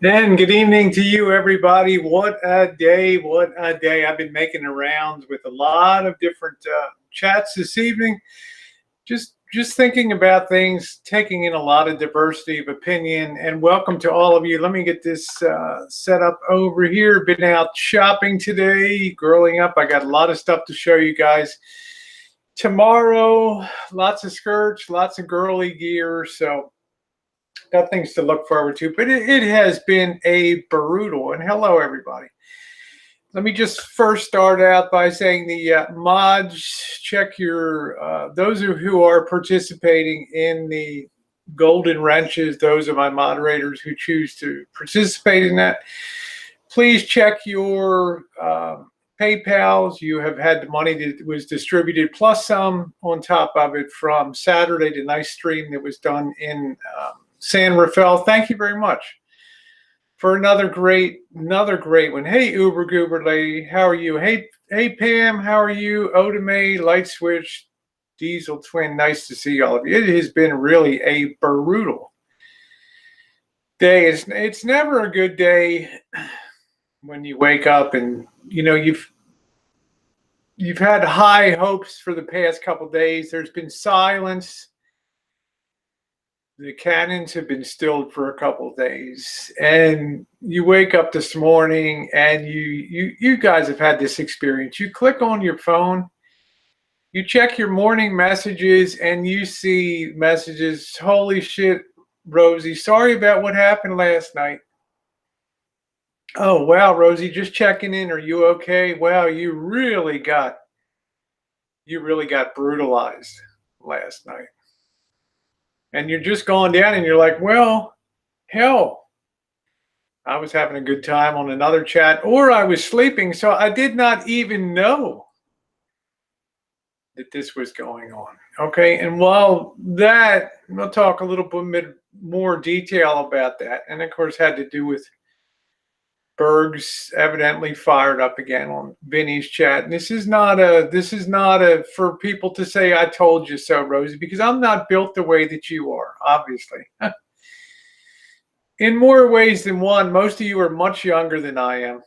And good evening to you, everybody. What a day. What a day. I've been making the rounds with a lot of different chats this evening. Just thinking about things, taking in a lot of diversity of opinion. And welcome to all of you. Let me get this set up over here. Been out shopping today, girling up. I got a lot of stuff to show you guys. Tomorrow, lots of skirts, lots of girly gear. So got things to look forward to, but it has been a brutal. And hello, everybody. Let me just first start out by saying the mods, check your, those who are participating in the golden wrenches, those are my moderators who choose to participate in that. Please check your PayPals. You have had the money that was distributed, plus some on top of it from Saturday, the nice stream that was done in San Rafael. Thank you very much for another great one. Hey, Uber Goober lady, how are you? Hey Pam, how are you? Odame, Light Switch, Diesel Twin, nice to see all of you. It has been really a brutal day. It's never a good day when you wake up and you know you've had high hopes for the past couple days. There's been silence. The cannons have been stilled for a couple of days, and you wake up this morning and you guys have had this experience. You click on your phone, you check your morning messages, and you see messages. Holy shit, Rosie, sorry about what happened last night. Oh, wow, Rosie, just checking in. Are you okay? Wow, you really got brutalized last night. And you're just going down and you're like, well, hell, I was having a good time on another chat, or I was sleeping, so I did not even know that this was going on. Okay, and while that, we'll talk a little bit more detail about that, and of course had to do with Berg's evidently fired up again on Vinny's chat. And this is not a for people to say I told you so, Rosie, because I'm not built the way that you are, obviously. In more ways than one, most of you are much younger than I am.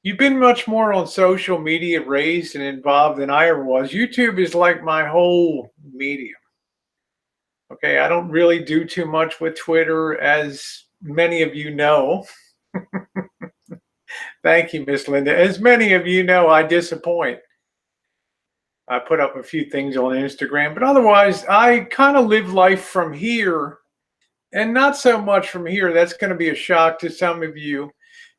You've been much more on social media raised and involved than I ever was. YouTube is like my whole medium. Okay, I don't really do too much with Twitter, as many of you know. Thank you, Miss Linda. As many of you know, I disappoint. I put up a few things on Instagram, but otherwise, I kind of live life from here, and not so much from here. That's going to be a shock to some of you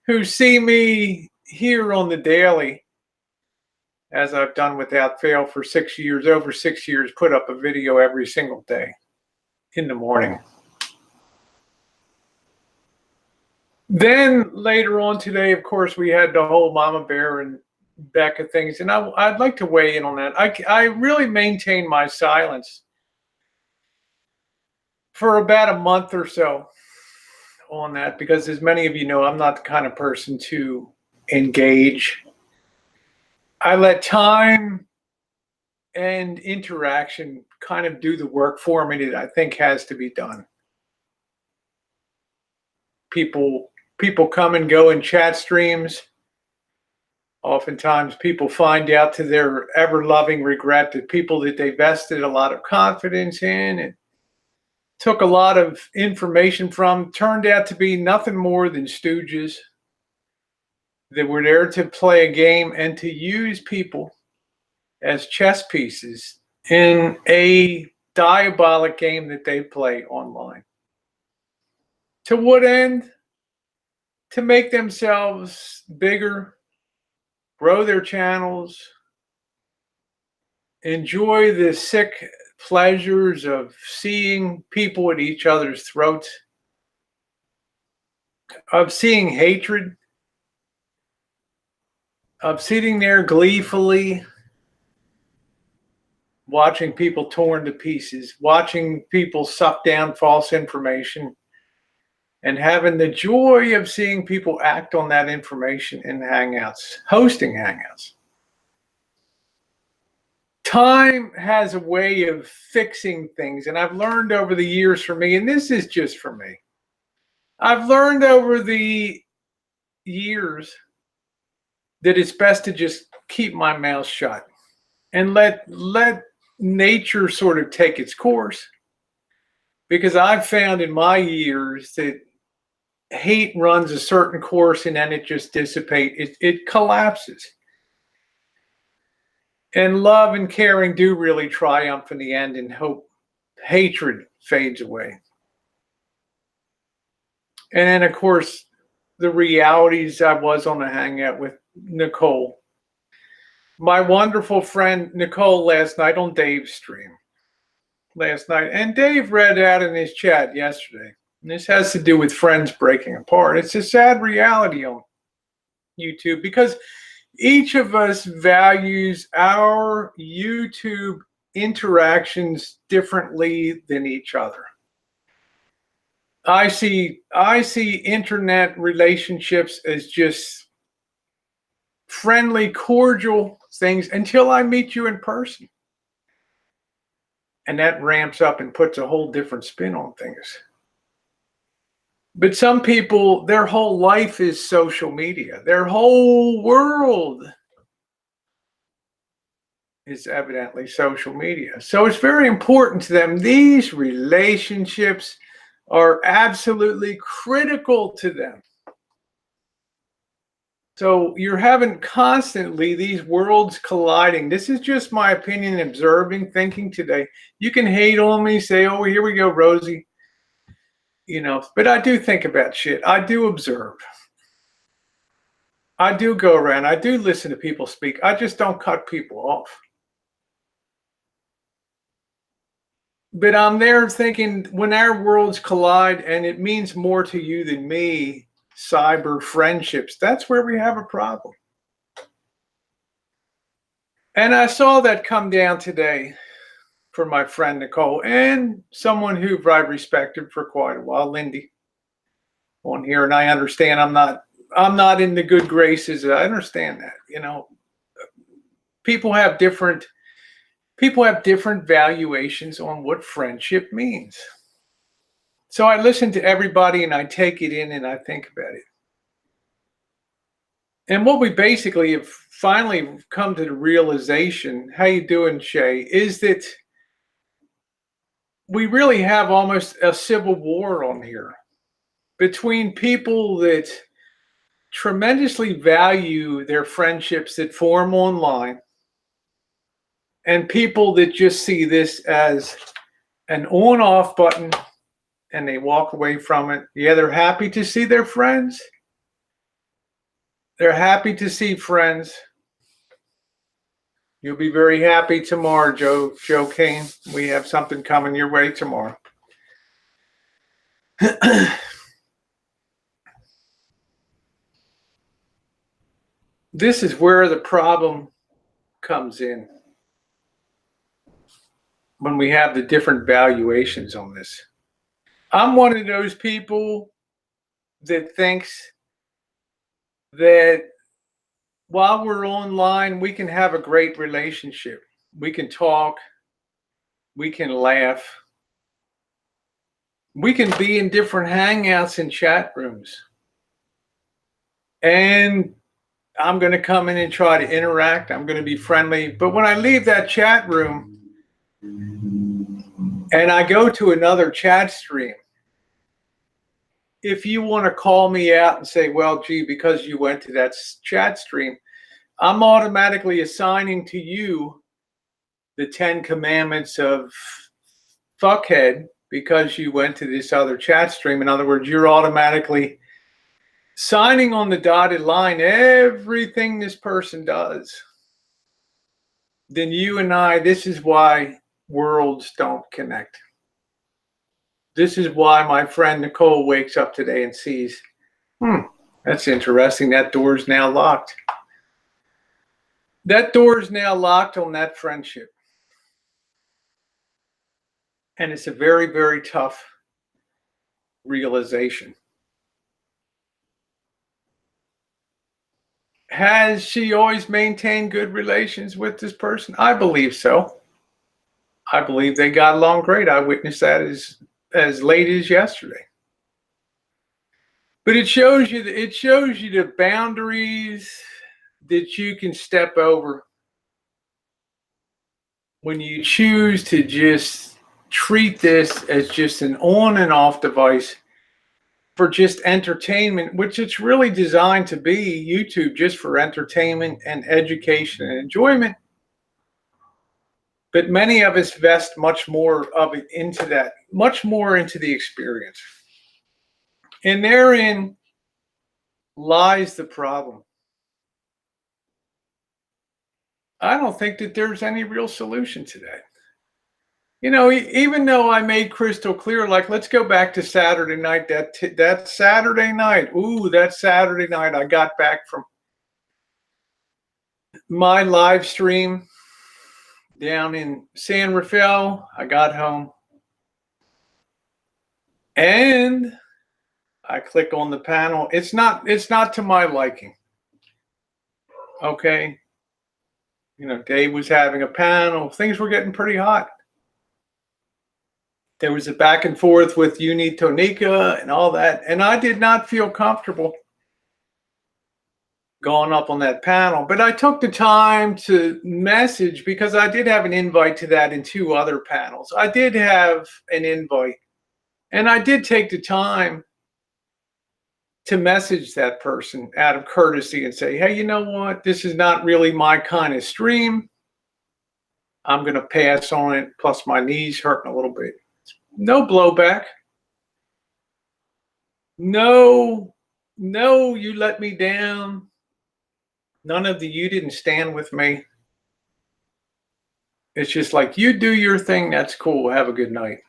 who see me here on the daily, as I've done without fail for 6 years, over 6 years, put up a video every single day in the morning. Then later on today, of course, we had the whole Mama Bear and Becca things, and I'd like to weigh in on that. I really maintained my silence for about a month or so on that, because as many of you know, I'm not the kind of person to engage. I let time and interaction kind of do the work for me that I think has to be done. People come and go in chat streams. Oftentimes people find out to their ever-loving regret that people that they vested a lot of confidence in and took a lot of information from turned out to be nothing more than stooges that were there to play a game and to use people as chess pieces in a diabolic game that they play online. To what end? To make themselves bigger, grow their channels, enjoy the sick pleasures of seeing people at each other's throats, of seeing hatred, of sitting there gleefully watching people torn to pieces, watching people suck down false information, and having the joy of seeing people act on that information in hangouts, hosting hangouts. Time has a way of fixing things, and I've learned over the years for me, and this is just for me, I've learned over the years that it's best to just keep my mouth shut and let nature sort of take its course. Because I've found in my years that hate runs a certain course and then it just dissipates. It collapses. And love and caring do really triumph in the end, and hatred fades away. And then, of course, the realities. I was on a hangout with Nicole, my wonderful friend Nicole, last night on Dave's stream. And Dave read out in his chat yesterday. And this has to do with friends breaking apart. It's a sad reality on YouTube because each of us values our YouTube interactions differently than each other. I see internet relationships as just friendly, cordial things until I meet you in person. And that ramps up and puts a whole different spin on things. But some people, their whole life is social media. Their whole world is evidently social media. So it's very important to them. These relationships are absolutely critical to them. So you're having constantly these worlds colliding. This is just my opinion, observing, thinking today. You can hate on me, say, oh, here we go, Rosie. But I do think about shit. I do observe. I do go around. I do listen to people speak. I just don't cut people off. But I'm there thinking, when our worlds collide and it means more to you than me, cyber friendships, that's where we have a problem. And I saw that come down today for my friend Nicole and someone who I respected for quite a while, Lindy, on here. And I understand I'm not in the good graces. I understand that. People have different valuations on what friendship means. So I listen to everybody and I take it in and I think about it. And what we basically have finally come to the realization, how you doing, Shay, is that we really have almost a civil war on here between people that tremendously value their friendships that form online and people that just see this as an on-off button and they walk away from it. Yeah, they're happy to see their friends. They're happy to see friends. You'll be very happy tomorrow, Joe Kane. We have something coming your way tomorrow. This is where the problem comes in. When we have the different valuations on this. I'm one of those people that thinks that while we're online, we can have a great relationship. We can talk. We can laugh. We can be in different hangouts and chat rooms. And I'm going to come in and try to interact. I'm going to be friendly. But when I leave that chat room and I go to another chat stream, if you want to call me out and say, well, gee, because you went to that chat stream, I'm automatically assigning to you the 10 commandments of fuckhead because you went to this other chat stream. In other words, you're automatically signing on the dotted line everything this person does. Then you and I, this is why worlds don't connect. This is why my friend Nicole wakes up today and sees, that's interesting. That door's now locked. That door's now locked on that friendship. And it's a very, very tough realization. Has she always maintained good relations with this person? I believe so. I believe they got along great. I witnessed that as late as yesterday. But it shows you the boundaries that you can step over when you choose to just treat this as just an on and off device for just entertainment, which it's really designed to be. YouTube just for entertainment and education and enjoyment. But many of us vest much more of it into that, much more into the experience. And therein lies the problem. I don't think that there's any real solution to that. You know, even though I made crystal clear, like, let's go back to Saturday night. That Saturday night, that Saturday night, I got back from my live stream down in San Rafael. I got home and I click on the panel. It's not to my liking. Okay. You know, Dave was having a panel. Things were getting pretty hot. There was a back and forth with Uni Tonica and all that. And I did not feel comfortable going up on that panel. But I took the time to message, because I did have an invite to that in 2 other panels. I did have an invite. And I did take the time to message that person out of courtesy and say, hey, you know what? This is not really my kind of stream. I'm going to pass on it. Plus my knees hurting a little bit. No blowback. No, you let me down. None of you didn't stand with me. It's just like, you do your thing. That's cool. Have a good night.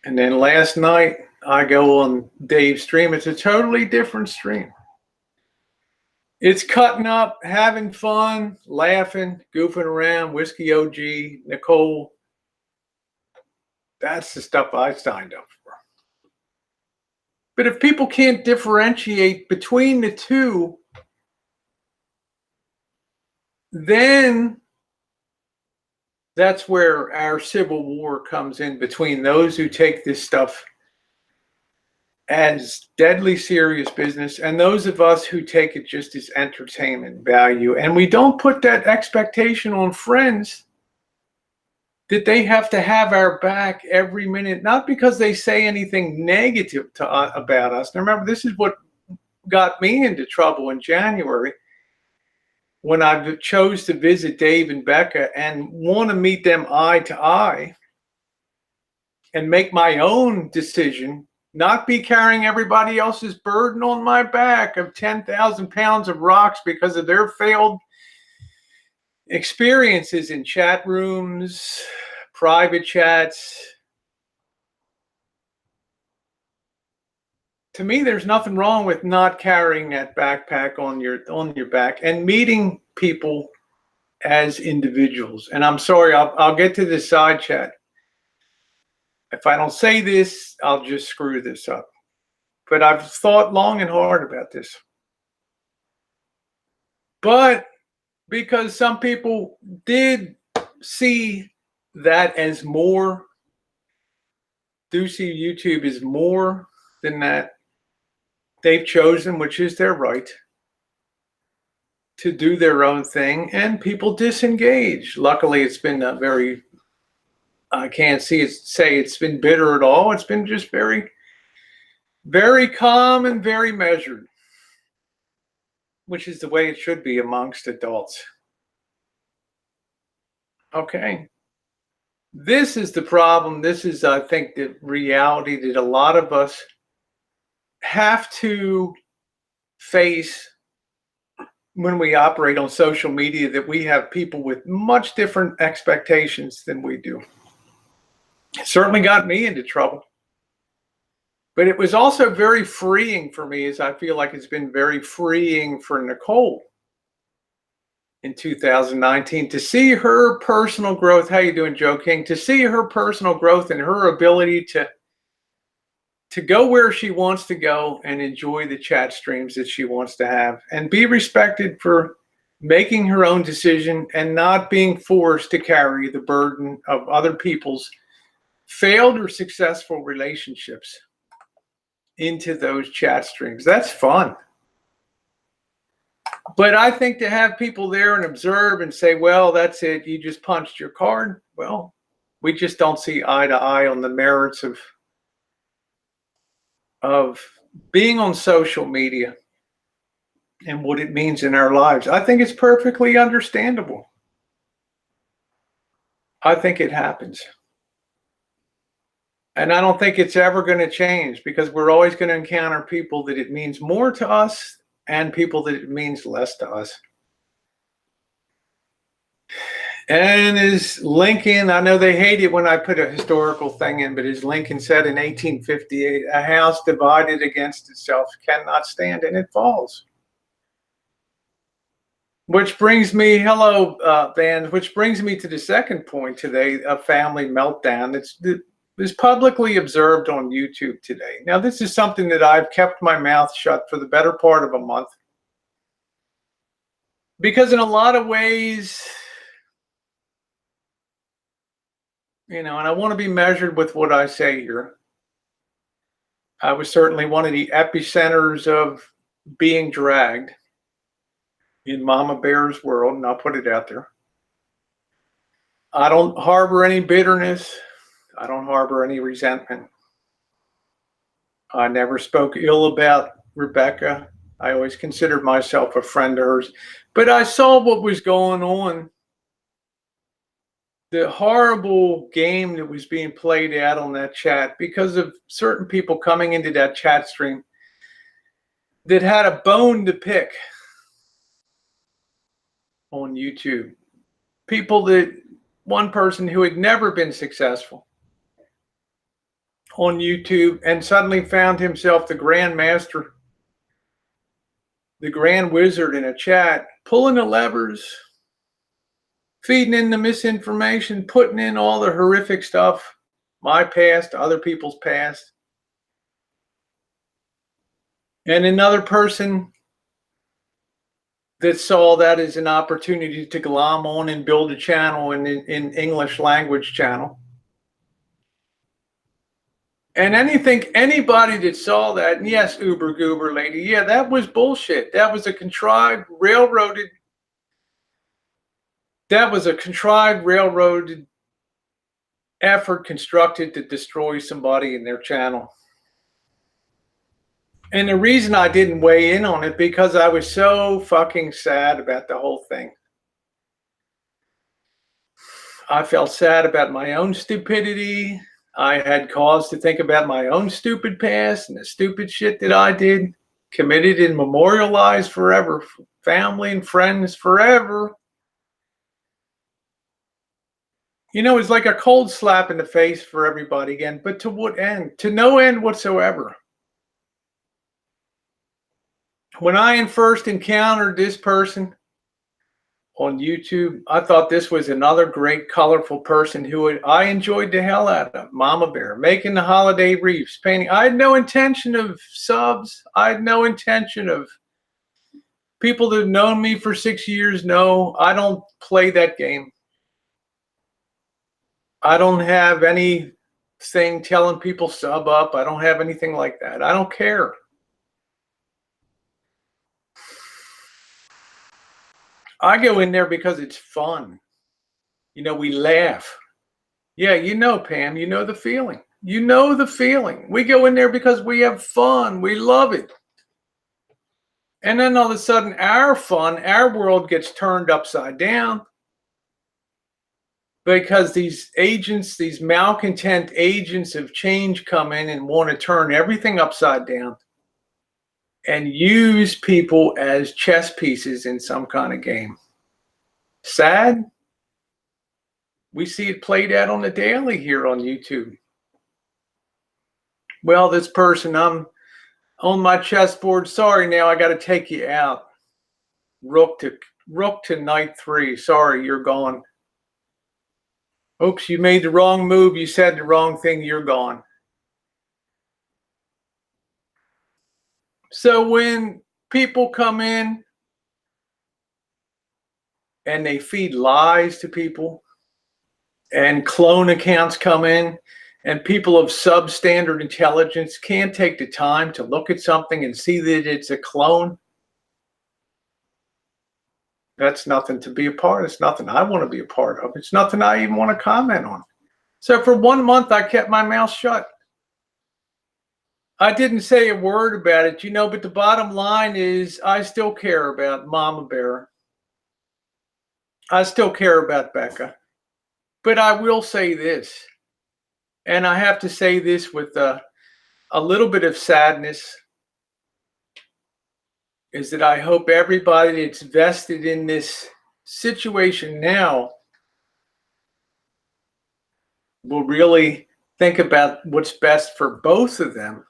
And then last night, I go on Dave's stream. It's a totally different stream. It's cutting up, having fun, laughing, goofing around, Whiskey OG, Nicole. That's the stuff I signed up for. But if people can't differentiate between the two, then that's where our civil war comes in, between those who take this stuff as deadly serious business and those of us who take it just as entertainment value. And we don't put that expectation on friends that they have to have our back every minute, not because they say anything negative about us. Now remember, this is what got me into trouble in January, when I chose to visit Dave and Becca and want to meet them eye to eye and make my own decision, not be carrying everybody else's burden on my back of 10,000 pounds of rocks because of their failed experiences in chat rooms, private chats. To me, there's nothing wrong with not carrying that backpack on your back and meeting people as individuals. And I'm sorry, I'll get to this side chat. If I don't say this, I'll just screw this up. But I've thought long and hard about this. But because some people did see that as more, do see YouTube as more than that, they've chosen, which is their right, to do their own thing, and people disengage. Luckily, it's been a very, I can't say it's been bitter at all. It's been just very, very calm and very measured, which is the way it should be amongst adults. Okay. This is the problem. This is, I think, the reality that a lot of us have to face when we operate on social media, that we have people with much different expectations than we do. It certainly got me into trouble. But it was also very freeing for me, as I feel like it's been very freeing for Nicole in 2019, to see her personal growth. How you doing, Joe King? To see her personal growth and her ability to go where she wants to go and enjoy the chat streams that she wants to have, and be respected for making her own decision and not being forced to carry the burden of other people's failed or successful relationships into those chat streams. That's fun. But I think to have people there and observe and say, well, that's it, you just punched your card. Well, we just don't see eye to eye on the merits of being on social media and what it means in our lives. I think it's perfectly understandable. I think it happens. And I don't think it's ever going to change, because we're always going to encounter people that it means more to us and people that it means less to us. And as Lincoln, I know they hate it when I put a historical thing in, but as Lincoln said in 1858, a house divided against itself cannot stand, and it falls. Which brings me, hello, fans, which brings me to the second point today, a family meltdown that is publicly observed on YouTube today. Now, this is something that I've kept my mouth shut for the better part of a month, because in a lot of ways, and I want to be measured with what I say here. I was certainly one of the epicenters of being dragged in Mama Bear's world, and I'll put it out there. I don't harbor any bitterness. I don't harbor any resentment. I never spoke ill about Rebecca. I always considered myself a friend of hers. But I saw what was going on. The horrible game that was being played out on that chat because of certain people coming into that chat stream that had a bone to pick on YouTube. People one person who had never been successful on YouTube and suddenly found himself the grand master, the grand wizard in a chat, pulling the levers, feeding in the misinformation, putting in all the horrific stuff, my past, other people's past. And another person that saw that as an opportunity to glom on and build a channel in English language channel. And anybody that saw that, and yes, Uber Goober lady, yeah, that was bullshit. That was a contrived, railroaded effort constructed to destroy somebody in their channel. And the reason I didn't weigh in on it, because I was so fucking sad about the whole thing. I felt sad about my own stupidity. I had cause to think about my own stupid past and the stupid shit that I did, committed and memorialized forever, family and friends forever. It's like a cold slap in the face for everybody again, but to what end? To no end whatsoever. When I first encountered this person on YouTube, I thought this was another great, colorful person who I enjoyed the hell out of. Mama Bear, making the holiday wreaths, painting. I had no intention of subs. I had no intention of people that have known me for 6 years. No, I don't play that game. I don't have anything telling people sub up. I don't have anything like that. I don't care. I go in there because it's fun. We laugh. Yeah, Pam, the feeling. The feeling. We go in there because we have fun. We love it. And then all of a sudden, our world gets turned upside down because these agents, these malcontent agents of change come in and want to turn everything upside down and use people as chess pieces in some kind of game. Sad. We see it played out on the daily here on YouTube. Well, this person, I'm on my chessboard. Sorry, now I got to take you out. Rook to knight 3. Sorry, you're gone. Oops, you made the wrong move. You said the wrong thing. You're gone. So when people come in and they feed lies to people, and clone accounts come in and people of substandard intelligence can't take the time to look at something and see that it's a clone, that's nothing to be a part of. It's nothing I want to be a part of. It's nothing I even want to comment on. So for 1 month, I kept my mouth shut. I didn't say a word about it, but the bottom line is I still care about Mama Bear. I still care about Becca. But I will say this, and I have to say this with a little bit of sadness, is that I hope everybody that's vested in this situation now will really think about what's best for both of them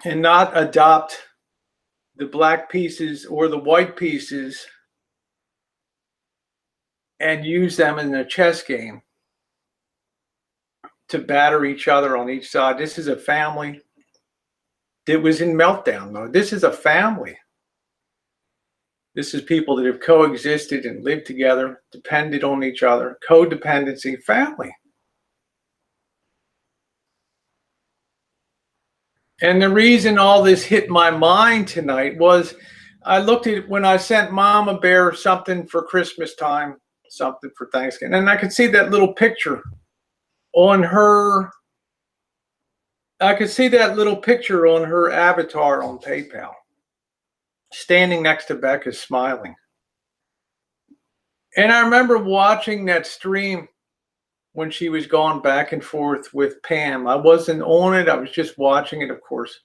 and not adopt the black pieces or the white pieces and use them in a chess game to batter each other on each side. This is a family that was in meltdown mode. This is a family. This is people that have coexisted and lived together, depended on each other, codependency, family. And the reason all this hit my mind tonight was I looked at when I sent Mama Bear something for Christmas time, something for Thanksgiving, and I could see that little picture on her. I could see that little picture on her avatar on PayPal, standing next to Becca smiling. And I remember watching that stream when she was going back and forth with Pam. I wasn't on it. I was just watching it, of course.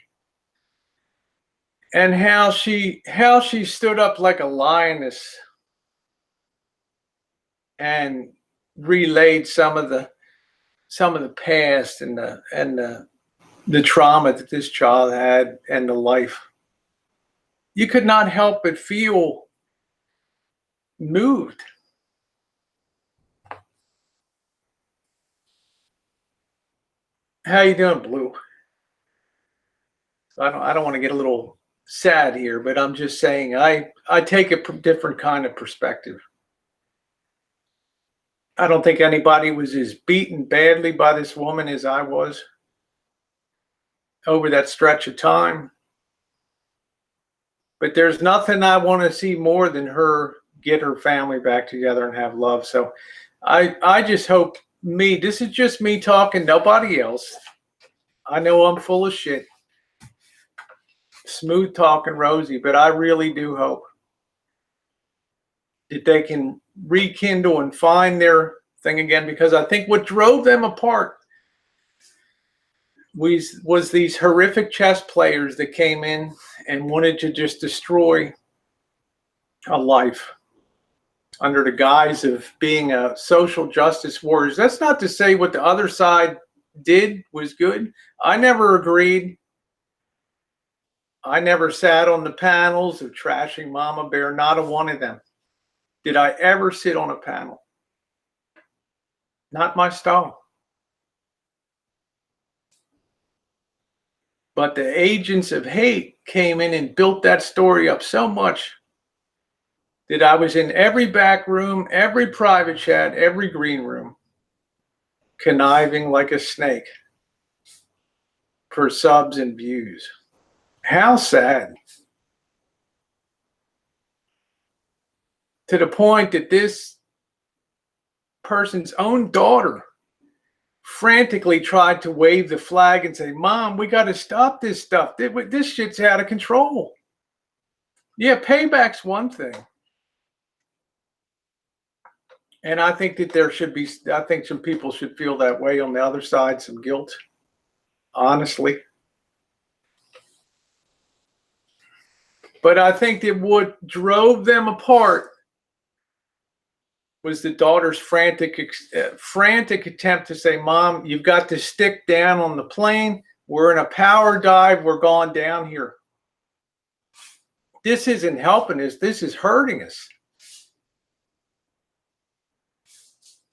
And how she stood up like a lioness and relayed some of the past and the trauma that this child had and the life. You could not help but feel moved. How you doing, Blue? I don't want to get a little sad here, but I'm just saying I take a different kind of perspective. I don't think anybody was as beaten badly by this woman as I was over that stretch of time. But there's nothing I want to see more than her get her family back together and have love. So I just hope this is just me talking, nobody else. I know I'm full of shit. Smooth talking Rosie, but I really do hope that they can rekindle and find their thing again, because I think what drove them apart was these horrific chess players that came in and wanted to just destroy a life under the guise of being a social justice warriors. That's not to say what the other side did was good. I never agreed. I never sat on the panels of trashing Mama Bear, not a one of them. Did I ever sit on a panel? Not my style. But the agents of hate came in and built that story up so much that I was in every back room, every private chat, every green room, conniving like a snake for subs and views. How sad. To the point that this person's own daughter frantically tried to wave the flag and say, Mom, we got to stop this stuff. This shit's out of control. Yeah, payback's one thing. And I think that I think some people should feel that way on the other side, some guilt, honestly. But I think that what drove them apart was the daughter's frantic attempt to say, Mom, you've got to stick down on the plane. We're in a power dive. We're going down here. This isn't helping us. This is hurting us.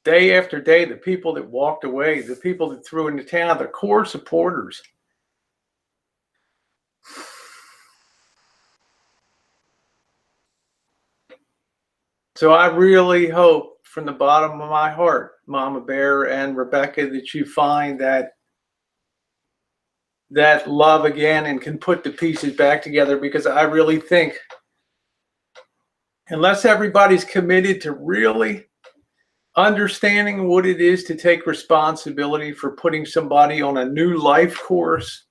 Day after day, the people that walked away, the people that threw in the town, the core supporters. So I really hope from the bottom of my heart, Mama Bear and Rebecca, that you find that love again and can put the pieces back together, because I really think unless everybody's committed to really understanding what it is to take responsibility for putting somebody on a new life course,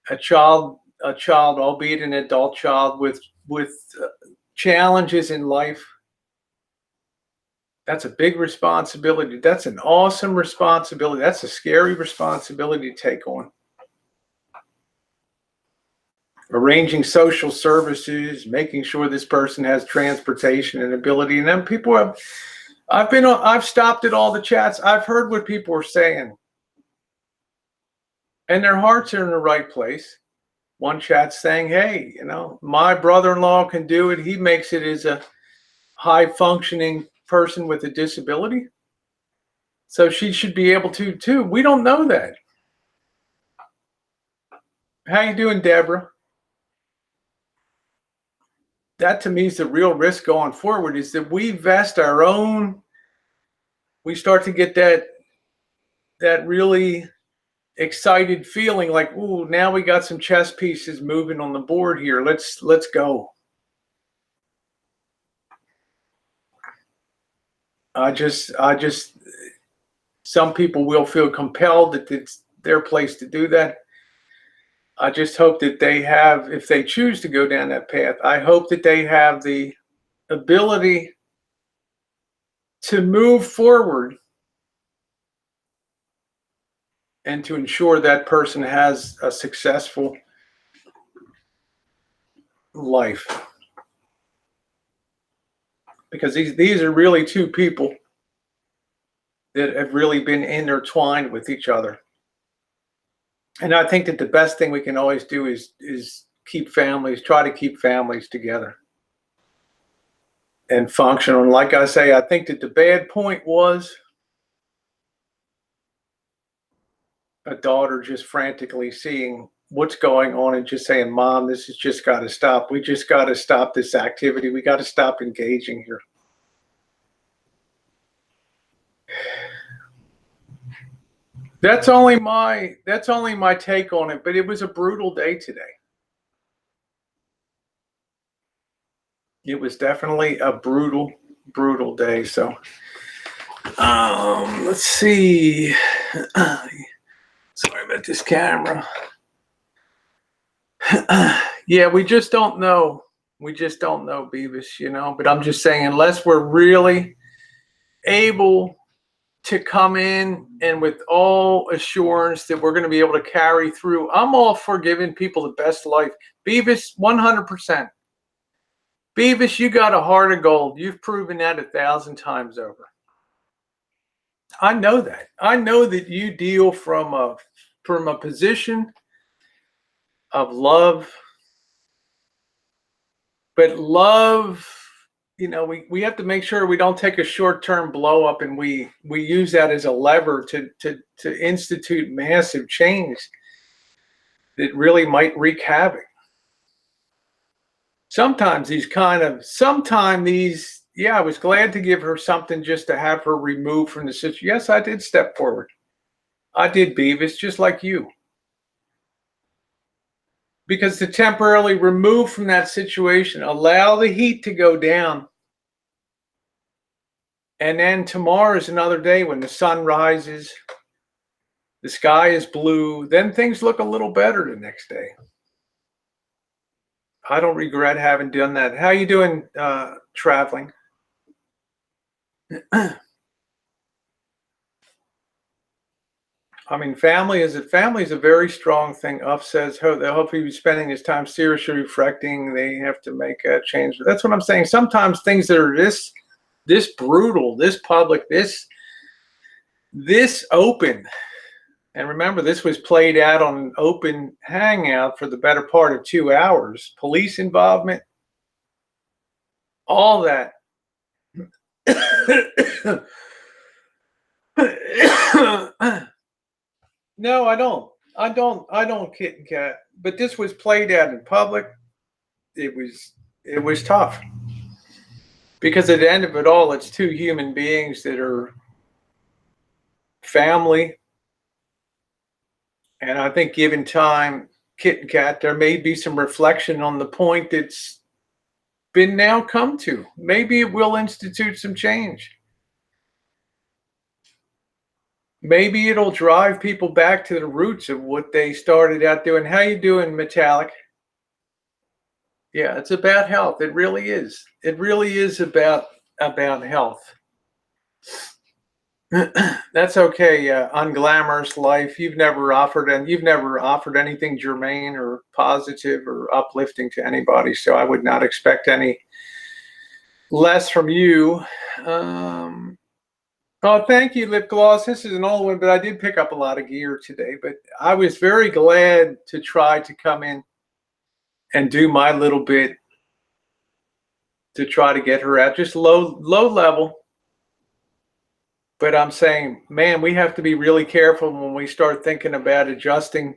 a child, albeit an adult child with challenges in life, that's a big responsibility. That's an awesome responsibility. That's a scary responsibility to take on. Arranging social services, making sure this person has transportation and ability. And then people have, I've stopped at all the chats. I've heard what people are saying, and their hearts are in the right place. One chat saying, hey, my brother-in-law can do it. He makes it as a high functioning person with a disability, so she should be able to too. We don't know that. How you doing, Deborah? That to me is the real risk going forward, is that we vest our own, we start to get that really excited feeling like, ooh, now we got some chess pieces moving on the board here. Let's go. I just some people will feel compelled that it's their place to do that. I just hope that they have, if they choose to go down that path, I hope that they have the ability to move forward and to ensure that person has a successful life. Because these are really two people that have really been intertwined with each other. And I think that the best thing we can always do is try to keep families together and functional. And like I say, I think that the bad point was a daughter just frantically seeing what's going on and just saying, Mom, this has just got to stop. We just got to stop this activity. We got to stop engaging here. That's only my take on it, but it was a brutal day today. It was definitely a brutal day. So let's see. Sorry about this camera. Yeah, we just don't know. We just don't know, Beavis, but I'm just saying, unless we're really able to come in and with all assurance that we're going to be able to carry through, I'm all for giving people the best life. Beavis, 100%. Beavis, you got a heart of gold. You've proven that 1,000 times over. I know that. I know that you deal from a position of love. But love, we have to make sure we don't take a short-term blow up and we use that as a lever to institute massive change that really might wreak havoc. Sometimes I was glad to give her something just to have her removed from the situation. Yes, I did step forward. I did, Beavis, just like you. Because to temporarily remove from that situation, allow the heat to go down. And then tomorrow is another day when the sun rises, the sky is blue, then things look a little better the next day. I don't regret having done that. How you doing traveling? I mean, family is a very strong thing. Uff says, hope he'll be spending his time seriously reflecting. They have to make a change. That's what I'm saying. Sometimes things that are this brutal, this public, this open. And remember, this was played out on an open hangout for the better part of 2 hours. Police involvement, all that. No, I don't kit and cat. But this was played out in public. It was tough. Because at the end of it all, it's two human beings that are family. And I think given time, Kit and Kat, there may be some reflection on the point that's been now come to. Maybe it will institute some change. Maybe it'll drive people back to the roots of what they started out doing. How you doing, Metallic? Yeah, it's about health. It really is. It really is about health. That's okay. Unglamorous life. You've never offered anything germane or positive or uplifting to anybody. So I would not expect any less from you. Oh, thank you, lip gloss. This is an old one, but I did pick up a lot of gear today. But I was very glad to try to come in and do my little bit to try to get her out, just low level. But I'm saying, man, we have to be really careful when we start thinking about adjusting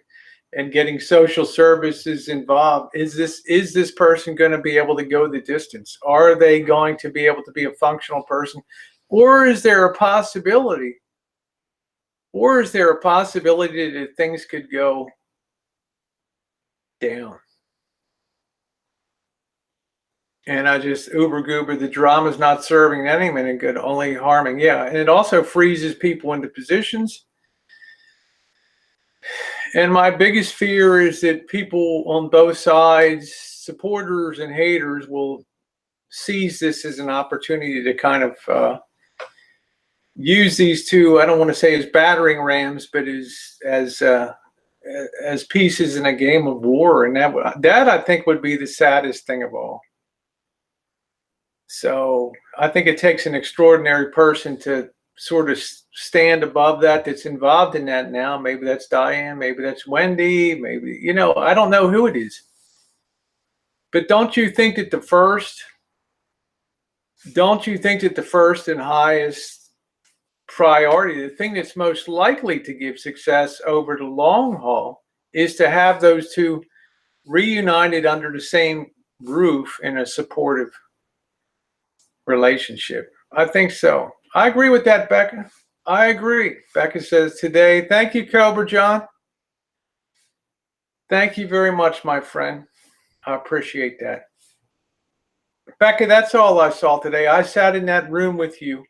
and getting social services involved. Is this person going to be able to go the distance? Are they going to be able to be a functional person? Or is there a possibility? That things could go down? And I just uber goober, the drama's not serving anyone any good, only harming. Yeah, and it also freezes people into positions. And my biggest fear is that people on both sides, supporters and haters, will seize this as an opportunity to kind of use these two, I don't want to say as battering rams, but as pieces in a game of war. And that I think would be the saddest thing of all. So I think it takes an extraordinary person to sort of stand above that, that's involved in that now. Maybe that's Diane, maybe that's Wendy, maybe, I don't know who it is. But don't you think that the first and highest priority, the thing that's most likely to give success over the long haul, is to have those two reunited under the same roof in a supportive relationship? I think so. I agree with that, Becca. I agree. Becca says today. Thank you, Cobra John. Thank you very much, my friend. I appreciate that. Becca, that's all I saw today. I sat in that room with you.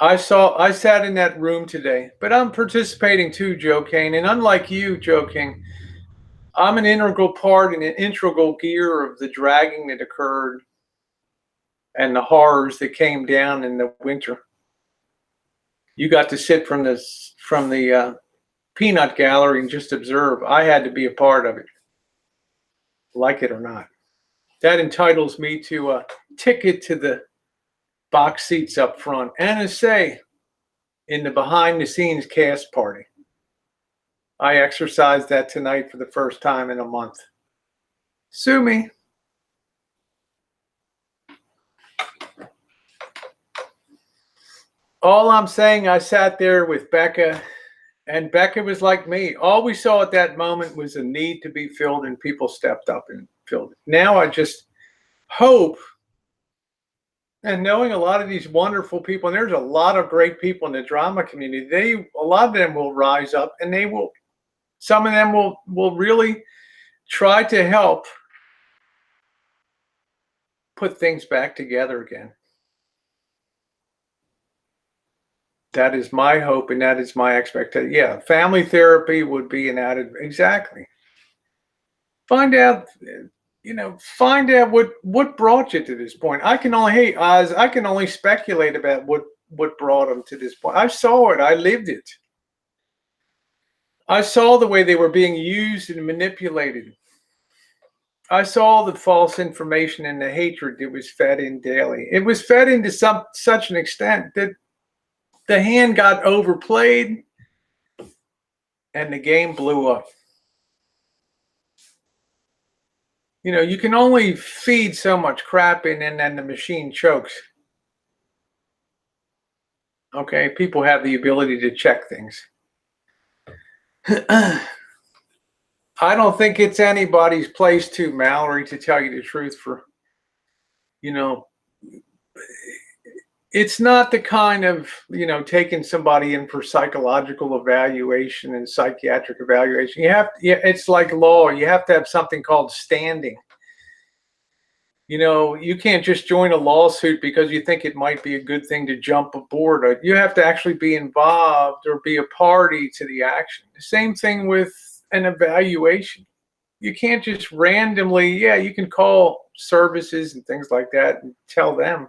I sat in that room today, but I'm participating too, Joe Kane. And unlike you, Joe King, I'm an integral part and an integral gear of the dragging that occurred and the horrors that came down in the winter. You got to sit from the peanut gallery and just observe. I had to be a part of it, like it or not. That entitles me to a ticket to the box seats up front and a say in the behind the scenes cast party. I exercised that tonight for the first time in a month. Sue me. All I'm saying, I sat there with Becca, and Becca was like me. All we saw at that moment was a need to be filled, and people stepped up and filled it. Now I just hope, and knowing a lot of these wonderful people, and there's a lot of great people in the drama community, a lot of them will rise up, and some of them will really try to help put things back together again. That is my hope, and that is my expectation. Yeah, family therapy would be an added, exactly. Find out what brought you to this point. I can only speculate about what brought them to this point. I saw it. I lived it. I saw the way they were being used and manipulated. I saw the false information and the hatred that was fed in daily. It was fed into such an extent that the hand got overplayed and the game blew up. You can only feed so much crap in, and then the machine chokes. Okay, people have the ability to check things. I don't think it's anybody's place to, Mallory, to tell you the truth, for it's not the kind of, taking somebody in for psychological evaluation and psychiatric evaluation. It's like law. You have to have something called standing. You can't just join a lawsuit because you think it might be a good thing to jump aboard. You have to actually be involved or be a party to the action. The same thing with an evaluation. You can't just randomly, you can call services and things like that and tell them.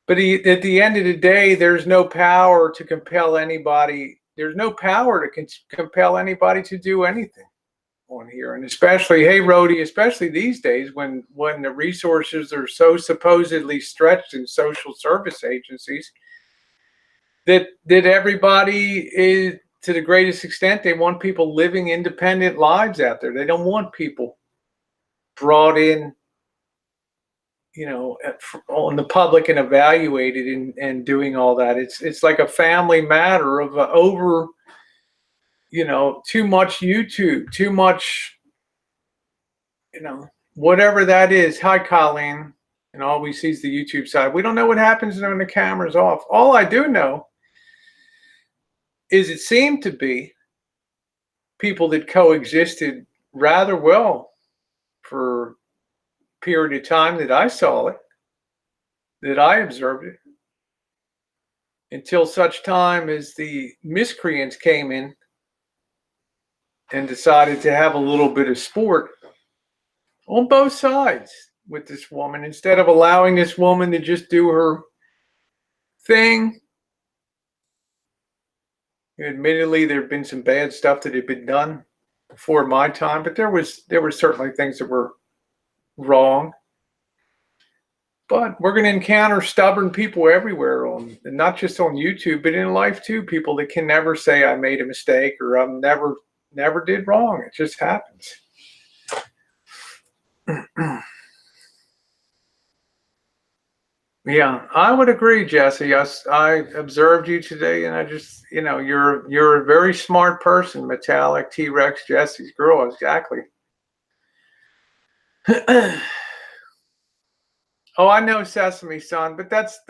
But at the end of the day, there's no power to compel anybody. There's no power to compel anybody to do anything on here. And especially, hey, Rhodey, especially these days when the resources are so supposedly stretched in social service agencies, that everybody is, to the greatest extent, they want people living independent lives out there. They don't want people brought in, on the public and evaluated and doing all that. It's like a family matter of over, too much YouTube, too much, whatever that is. Hi, Colleen. And all we see is the YouTube side. We don't know what happens when the camera's off. All I do know is it seemed to be people that coexisted rather well for period of time that I saw it, that I observed it, until such time as the miscreants came in and decided to have a little bit of sport on both sides with this woman, instead of allowing this woman to just do her thing. Admittedly, there have been some bad stuff that had been done before my time, but there were certainly things that were wrong. But we're going to encounter stubborn people everywhere, and not just on YouTube, but in life too. People that can never say I made a mistake or I never did wrong. It just happens. Yeah, I would agree, Jesse. I observed you today, and I just, you're a very smart person. Metallic, T-Rex, Jesse's girl, exactly. Oh, I know Sesame Son, but that's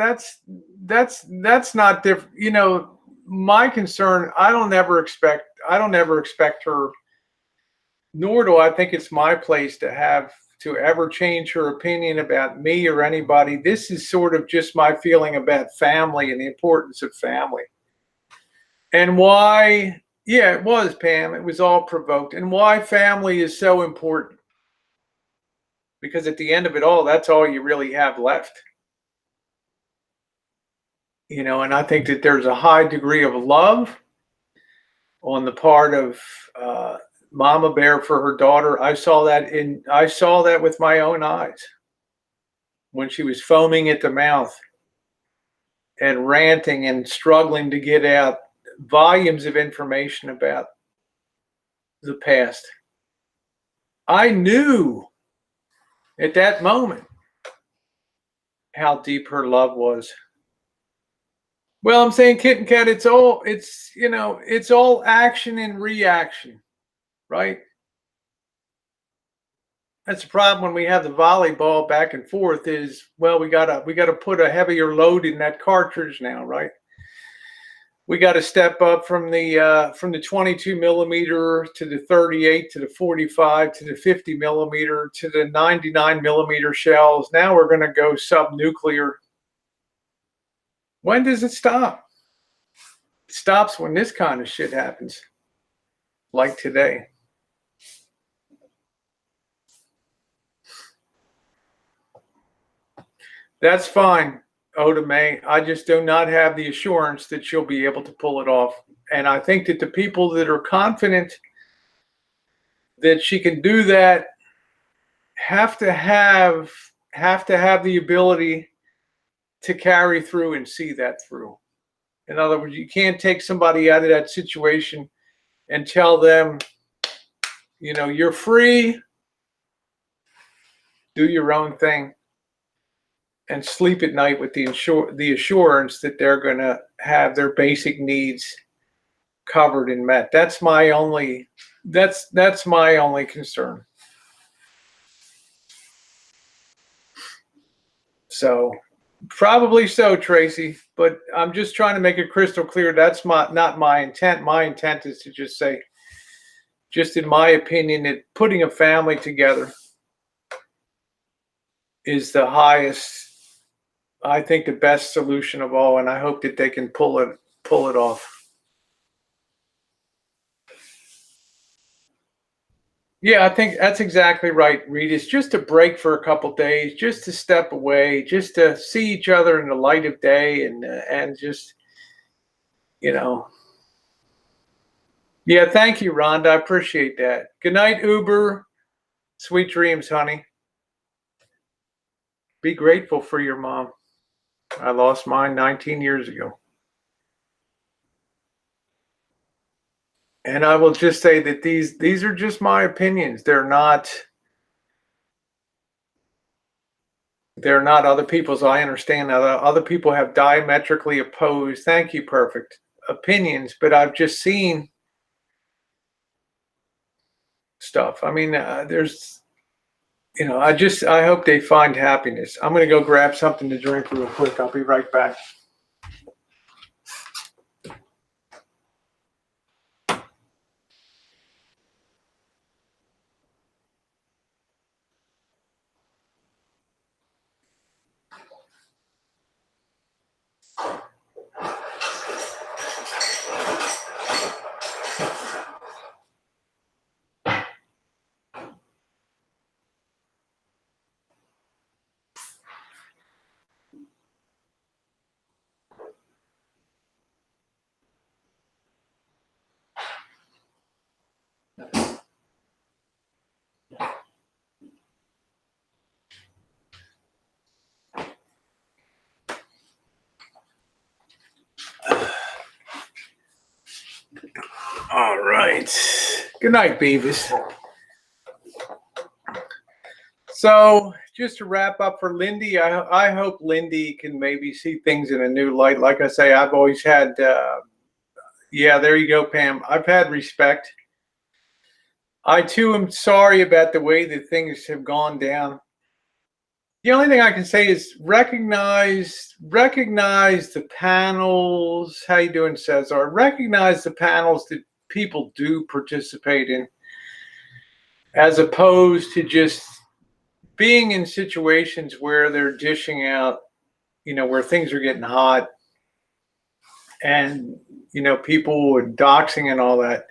not different. My concern, I don't ever expect her, nor do I think it's my place to ever change her opinion about me or anybody. This is sort of just my feeling about family and the importance of family. And why, it was, Pam, it was all provoked. And why family is so important. Because at the end of it all, that's all you really have left. And I think that there's a high degree of love on the part of Mama Bear for her daughter. I saw that with my own eyes when she was foaming at the mouth and ranting and struggling to get out volumes of information about the past. I knew at that moment how deep her love was. Well, I'm saying, Kitten Cat, it's all action and reaction, right? That's the problem when we have the volleyball back and forth is, well, we gotta put a heavier load in that cartridge now, right? We got to step up from the 22 millimeter to the 38 to the 45 to the 50 millimeter to the 99 millimeter shells. Now we're going to go subnuclear. When does it stop? It stops when this kind of shit happens, like today. That's fine, Oda May. I just do not have the assurance that she'll be able to pull it off. And I think that the people that are confident that she can do that have to have the ability to carry through and see that through. In other words, you can't take somebody out of that situation and tell them, you're free, do your own thing, and sleep at night with the assurance that they're going to have their basic needs covered and met. That's my only concern. So probably so, Tracy, but I'm just trying to make it crystal clear. That's not my intent. My intent is to just say, just in my opinion, that putting a family together is the highest, I think, the best solution of all, and I hope that they can pull it off. Yeah, I think that's exactly right, Reed. It's just a break for a couple days, just to step away, just to see each other in the light of day, and just, you know. Yeah, thank you, Rhonda. I appreciate that. Good night, Uber. Sweet dreams, honey. Be grateful for your mom. I lost mine 19 years ago. And I will just say that these are just my opinions. They're not other people's. I understand that other people have diametrically opposed, thank you, perfect, opinions, but I've just seen stuff. I mean, there's, I hope they find happiness. I'm going to go grab something to drink real quick. I'll be right back. All right. Good night, Beavis. So just to wrap up for Lindy, I hope Lindy can maybe see things in a new light. Like I say, I've always had, yeah, there you go, Pam. I've had respect. I too am sorry about the way that things have gone down. The only thing I can say is recognize the panels. How you doing, Cesar? Recognize the panels that people do participate in, as opposed to just being in situations where they're dishing out, where things are getting hot, and people are doxing and all that.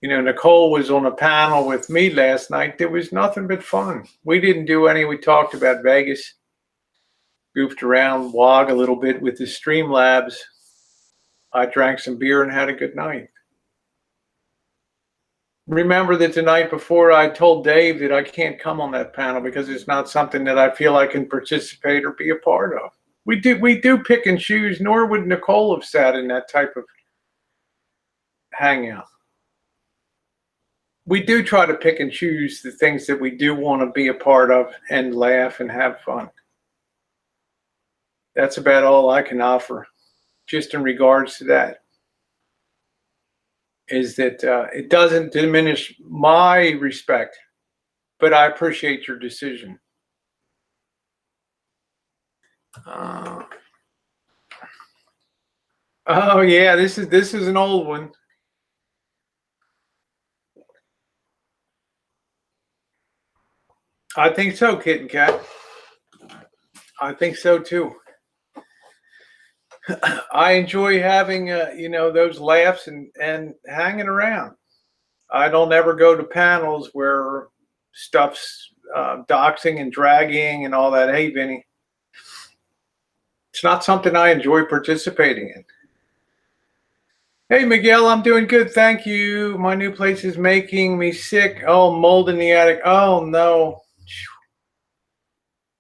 Nicole was on a panel with me last night. There was nothing but fun. We didn't do any. We talked about Vegas, goofed around, WOG a little bit with the Streamlabs. I drank some beer and had a good night. Remember that the night before I told Dave that I can't come on that panel because it's not something that I feel I can participate or be a part of. We do pick and choose, nor would Nicole have sat in that type of hangout. We do try to pick and choose the things that we do want to be a part of and laugh and have fun. That's about all I can offer, just in regards to that, is that it doesn't diminish my respect, but I appreciate your decision. Oh yeah, this is an old one. I think so, Kitten Cat. I think so too. I enjoy having those laughs and hanging around. I don't ever go to panels where stuff's doxing and dragging and all that. Hey, Vinny, it's not something I enjoy participating in. Hey, Miguel, I'm doing good, thank you. My new place is making me sick. Oh, mold in the attic. Oh no.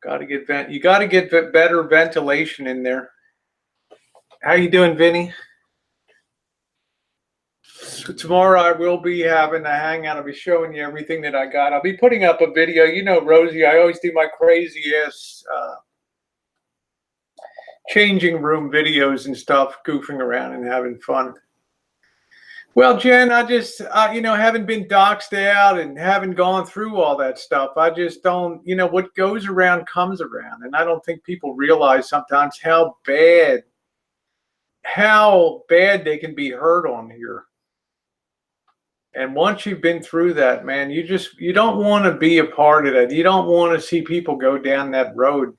You got to get better ventilation in there. How you doing, Vinny? So tomorrow I will be having a hangout. I'll be showing you everything that I got. I'll be putting up a video. Rosie, I always do my crazy ass changing room videos and stuff, goofing around and having fun. Well, Jen, I just, haven't been doxed out and haven't gone through all that stuff. I just don't, what goes around comes around. And I don't think people realize sometimes how bad they can be hurt on here. And once you've been through that, man, you don't want to be a part of that. You don't want to see people go down that road.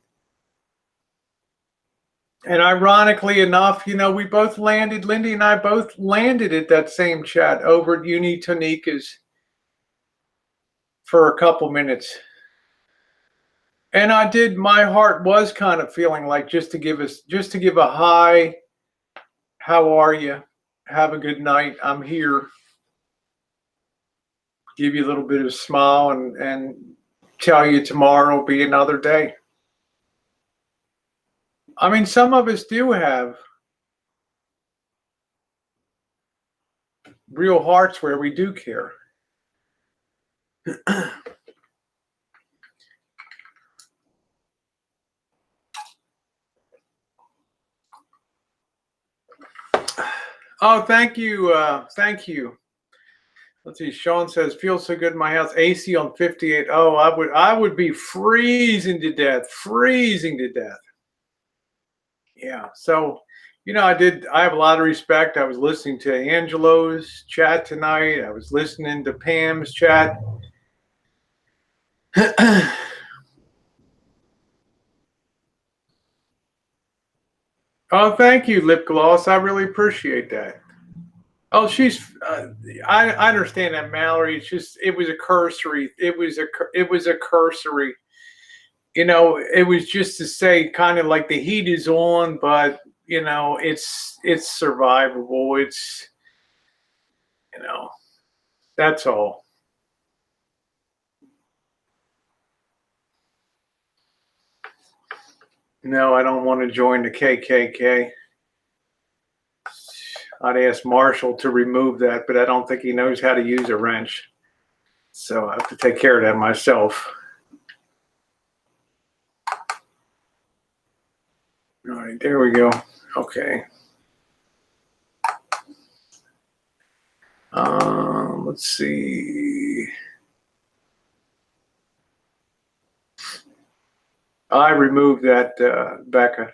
And ironically enough, we both landed, Lindy and I both landed at that same chat over at Uni Tanika's for a couple minutes. And my heart was kind of feeling like just to give a hi, how are you? Have a good night. I'm here. Give you a little bit of a smile and tell you tomorrow will be another day. I mean, some of us do have real hearts where we do care. Oh, thank you. Thank you. Let's see. Sean says, feels so good in my house. AC on 58. Oh, I would be freezing to death. Freezing to death. Yeah. So, I have a lot of respect. I was listening to Angelo's chat tonight. I was listening to Pam's chat. Oh, thank you, Lip Gloss. I really appreciate that. Oh, I understand that, Mallory. It was a cursory. It was a cursory. It was just to say kind of like the heat is on, but it's survivable. It's, that's all. No, I don't want to join the KKK. I'd ask Marshall to remove that, but I don't think he knows how to use a wrench. So I have to take care of that myself. All right, there we go. Okay. Let's see. I removed that, Becca.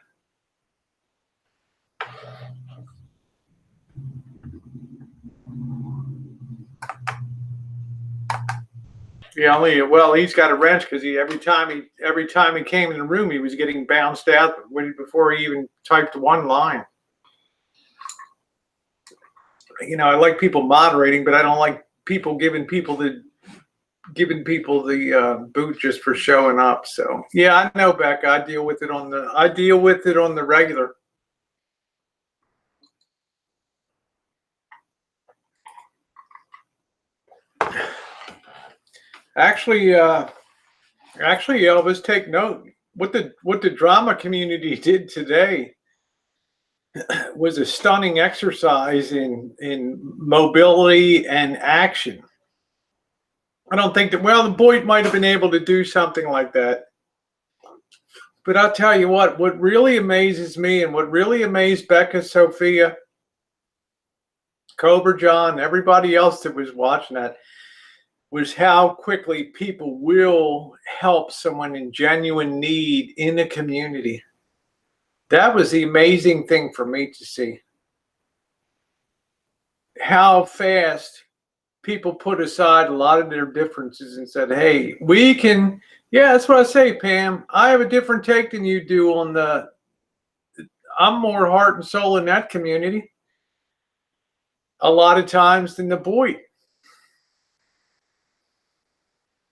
Yeah, he's got a wrench because every time he came in the room, he was getting bounced out before he even typed one line. I like people moderating, but I don't like people giving people the boot just for showing up. So yeah, I know, Becca. I deal with it on the regular. Actually, Elvis, take note. What the drama community did today was a stunning exercise in mobility and action. I don't think that, the Boyd might have been able to do something like that. But I'll tell you what really amazes me and what really amazed Becca, Sophia, Cobra John, everybody else that was watching that, was how quickly people will help someone in genuine need in a community. That was the amazing thing for me to see. How fast people put aside a lot of their differences and said, hey, we can, yeah, that's what I say, Pam. I have a different take than you do I'm more heart and soul in that community a lot of times than the boy.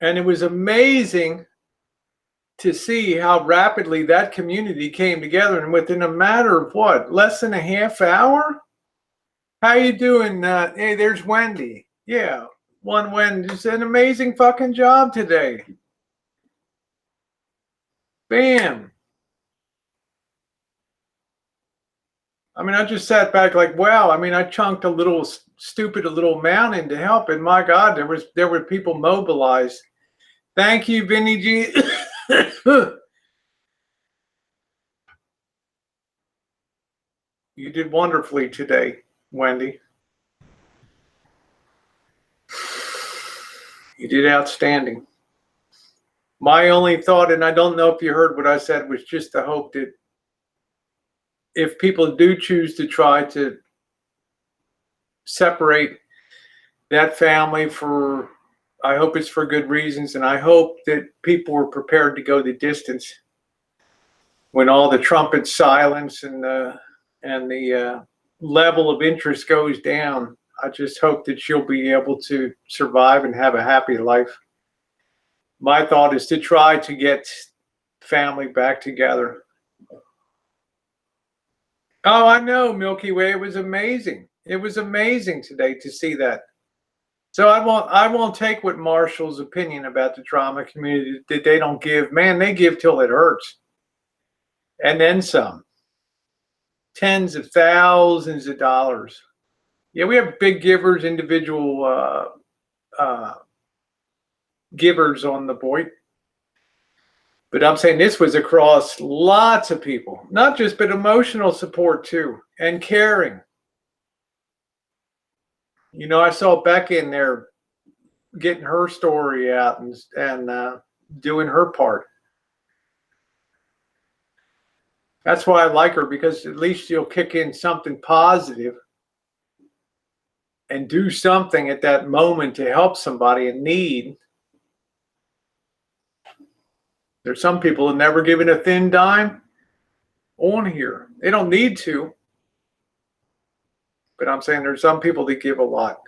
And it was amazing to see how rapidly that community came together. And within a matter of less than a half hour? How you doing? Hey, there's Wendy. Yeah, one Wendy just did an amazing fucking job today. Bam. I mean, I just sat back like, wow. I mean, I chunked a little mountain to help, and my God, there were people mobilized. Thank you, Vinny G. You did wonderfully today, Wendy. You did outstanding. My only thought, and I don't know if you heard what I said, was just to hope that if people do choose to try to separate that family for, I hope it's for good reasons, and I hope that people were prepared to go the distance when all the trumpets silence and the level of interest goes down. I just hope that she'll be able to survive and have a happy life. My thought is to try to get family back together. Oh, I know, Milky Way. It was amazing. It was amazing today to see that. So I won't take what Marshall's opinion about the trauma community that they don't give. Man, they give till it hurts. And then some. Tens of thousands of dollars. Yeah, we have big givers, individual givers on the board. But I'm saying this was across lots of people, not just, but emotional support too, and caring. You know, I saw Becca in there getting her story out and doing her part. That's why I like her, because at least she'll kick in something positive and do something at that moment to help somebody in need. There's some people that never given a thin dime on here. They don't need to. But I'm saying there's some people that give a lot.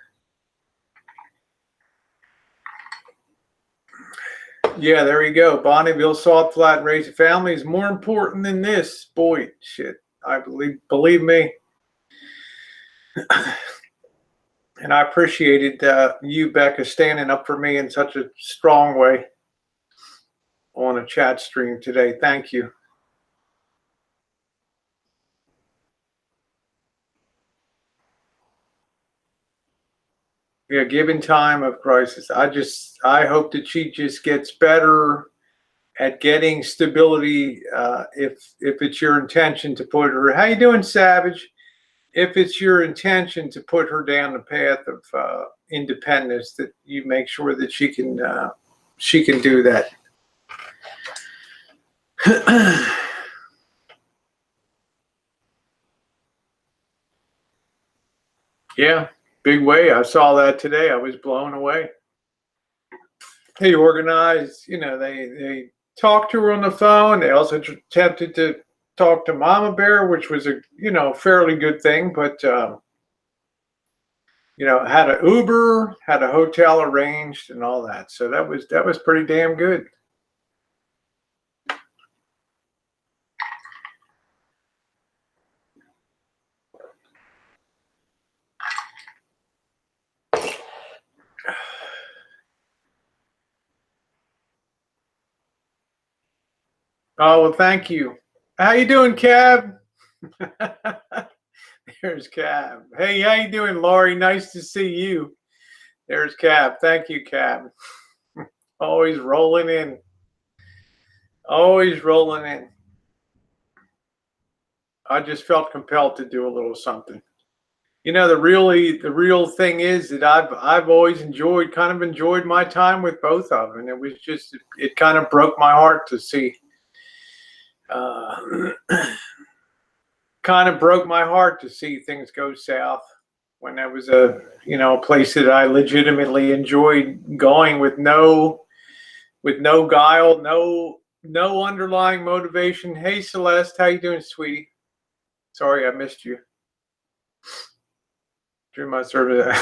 Yeah, there you go. Bonneville, Salt Flat, raise a family is more important than this. Boy, shit. I believe me. And I appreciated you, Becca, standing up for me in such a strong way on a chat stream today. Thank you. Yeah, given time of crisis, I hope that she just gets better at getting stability. If it's your intention to put her, how you doing, Savage? If it's your intention to put her down the path of independence, that you make sure that she can do that. Yeah, big way. I saw that today. I was blown away. They organized, you know, they talked to her on the phone. They also attempted to talk to Mama Bear, which was a, you know, fairly good thing, but you know, had an Uber, had a hotel arranged and all that. So that was pretty damn good. Oh, well, thank you. How you doing, Cab? There's Cab. Hey, how you doing, Laurie? Nice to see you. There's Cab. Thank you, Cab. Always rolling in. Always rolling in. I just felt compelled to do a little something. You know, the real thing is that I've always kind of enjoyed my time with both of them. And it was just, it kind of broke my heart to see. Kind of broke my heart to see things go south when there was a place that I legitimately enjoyed going with no guile, no underlying motivation. Hey, Celeste, how you doing, sweetie? Sorry, I missed you. Through my service.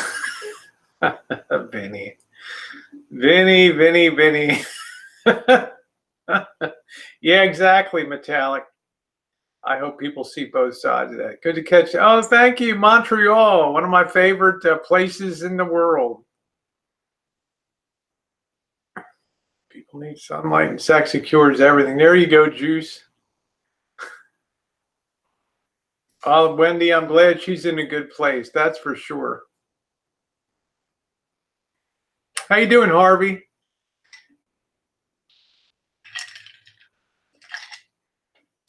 Vinny. Yeah, exactly, Metallic. I hope people see both sides of that. Good to catch. Oh, thank you, Montreal, one of my favorite places in the world. People need sunlight, and sex cures everything. There you go, Juice. Oh, Wendy, I'm glad she's in a good place. That's for sure. How you doing, Harvey?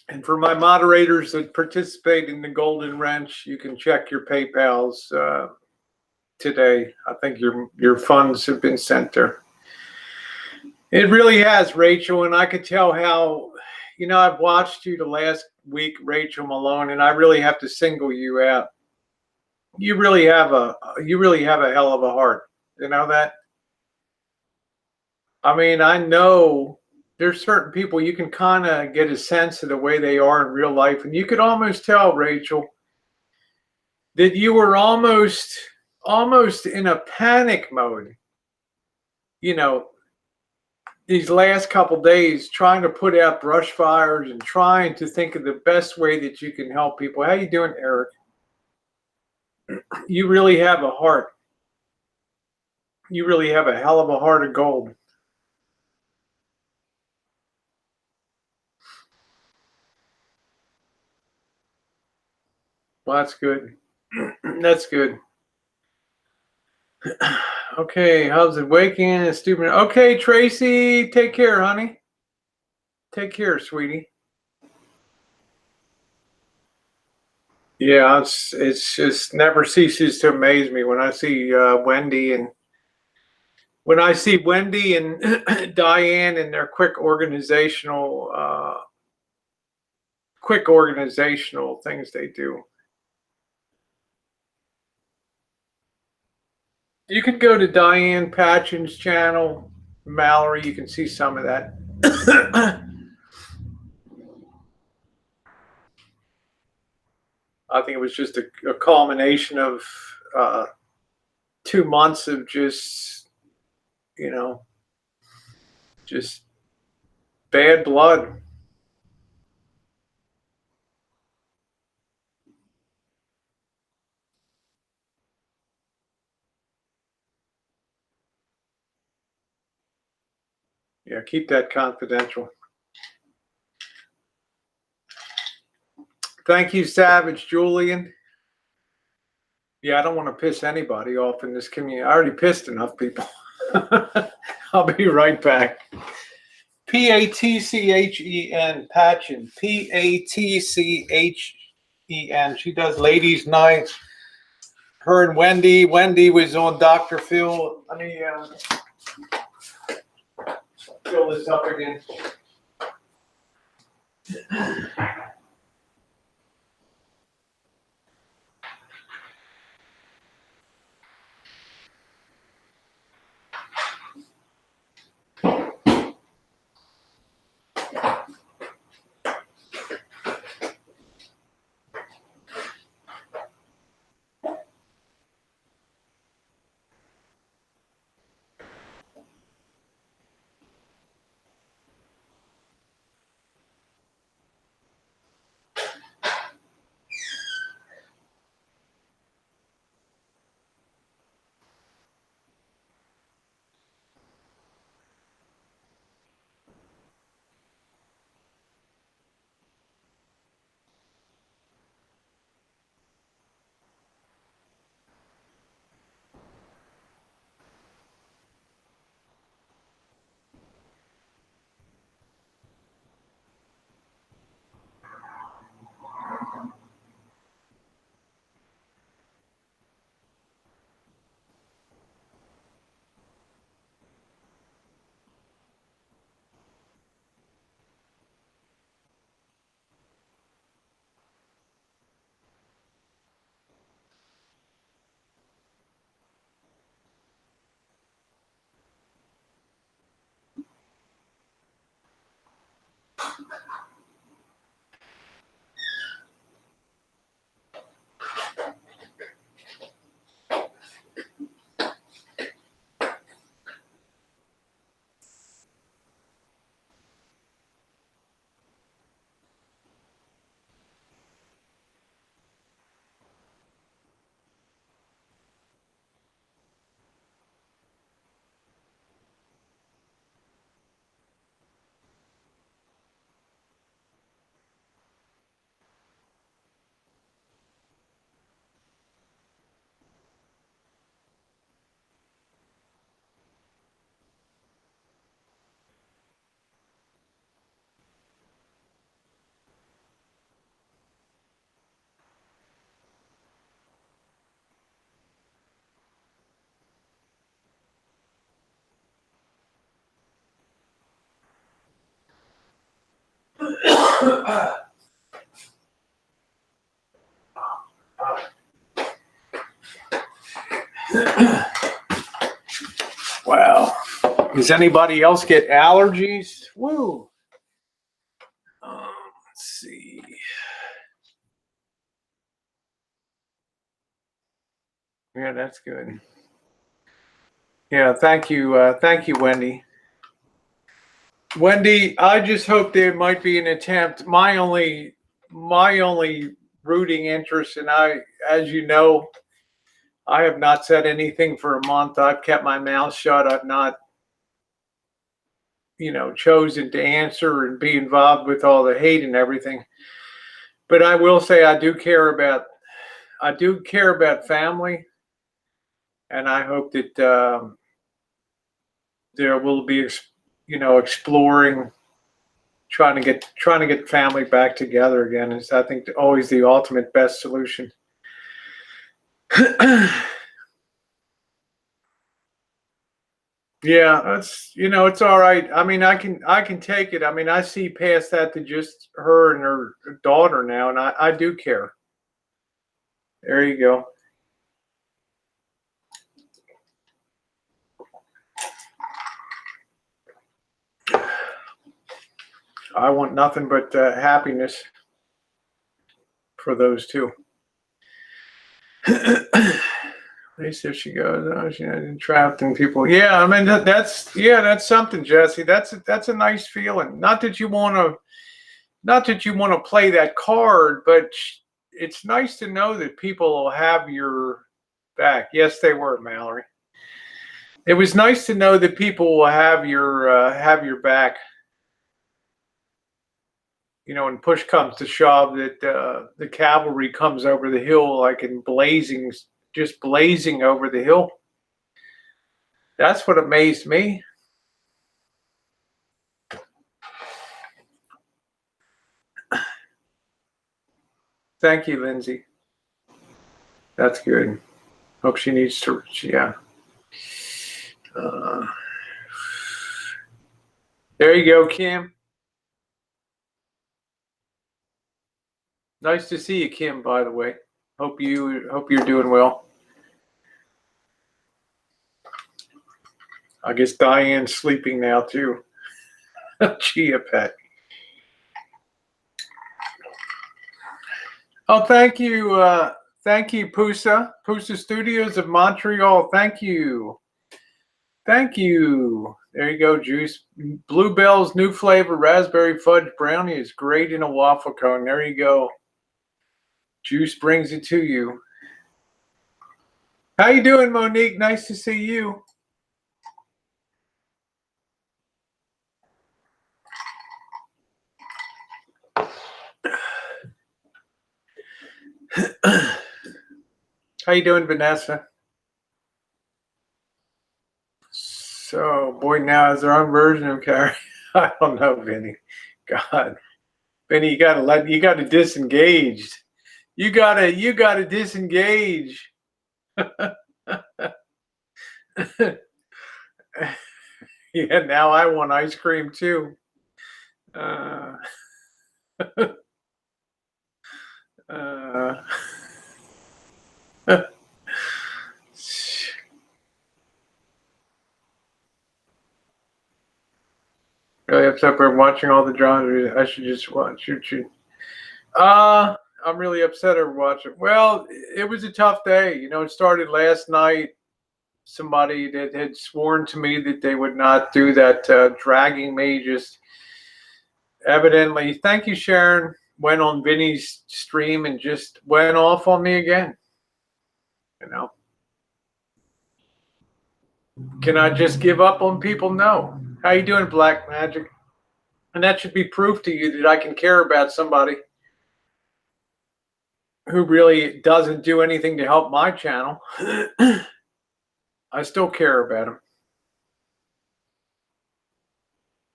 And for my moderators that participate in the Golden Wrench, you can check your PayPals today. I think your funds have been sent there. It really has, Rachel, and I could tell how, I've watched you the last week, Rachel Malone, and I really have to single you out. You really have a hell of a heart. You know that? I mean, I know there's certain people you can kind of get a sense of the way they are in real life, and you could almost tell, Rachel, that you were almost in a panic mode. You know, these last couple days trying to put out brush fires and trying to think of the best way that you can help people. How you doing, Eric? You really have a heart. You really have a hell of a heart of gold. Well, that's good. That's good. Okay, how's it waking and stupid? Okay, Tracy, take care, honey. Take care, sweetie. Yeah, it's just never ceases to amaze me when I see Wendy and when I see Wendy and Diane and their quick organizational things they do. You could go to Diane Patchen's channel, Mallory. You can see some of that. I think it was just a culmination of 2 months of just, you know, just bad blood. Yeah, keep that confidential. Thank you, Savage Julian. Yeah, I don't want to piss anybody off in this community. I already pissed enough people. I'll be right back. Patchen, Patchen, Patchen. She does ladies' night. Her and Wendy. Wendy was on Dr. Phil. Let me fill this up again. Wow. Does anybody else get allergies? Woo. Let's see. Yeah, that's good. Yeah, thank you, Wendy. Wendy, I just hope there might be an attempt. My only rooting interest, and as you know, I have not said anything for a month. I've kept my mouth shut. I've not, chosen to answer and be involved with all the hate and everything. But I will say I do care about family, and I hope that there will be, exploring, trying to get family back together again is, I think, always the ultimate best solution. Yeah, it's all right. I mean, I can take it. I mean, I see past that to just her and her daughter now, and I do care. There you go. I want nothing but happiness for those two. At least if she goes, oh, she's trapped in people. Yeah, I mean that's something, Jesse. That's a nice feeling. Not that you want to play that card, but it's nice to know that people will have your back. Yes, they were, Mallory. It was nice to know that people will have your back. When push comes to shove, that the cavalry comes over the hill like in just blazing over the hill. That's what amazed me. Thank you, Lindsay. That's good. Hope she needs to, yeah. There you go, Kim. Nice to see you, Kim, by the way. Hope you're doing well. I guess Diane's sleeping now too. Chia pet. Oh, thank you, Pusa. Pusa Studios of Montreal. Thank you. Thank you. There you go, Juice. Bluebell's new flavor, raspberry fudge brownie, is great in a waffle cone. There you go. Juice brings it to you. How you doing, Monique? Nice to see you. How you doing, Vanessa? So, boy, now is their own version of Carrie. I don't know, Vinny. God, Vinny, you gotta disengage. You gotta disengage. Yeah, now I want ice cream too. Really upset for watching all the dramas. I should just watch you. I'm really upset over watching. Well, it was a tough day. It started last night. Somebody that had sworn to me that they would not do that, dragging me, just evidently. Thank you, Sharon. Went on Vinny's stream and just went off on me again. Can I just give up on people? No. How you doing, Black Magic? And that should be proof to you that I can care about somebody who really doesn't do anything to help my channel. I still care about him.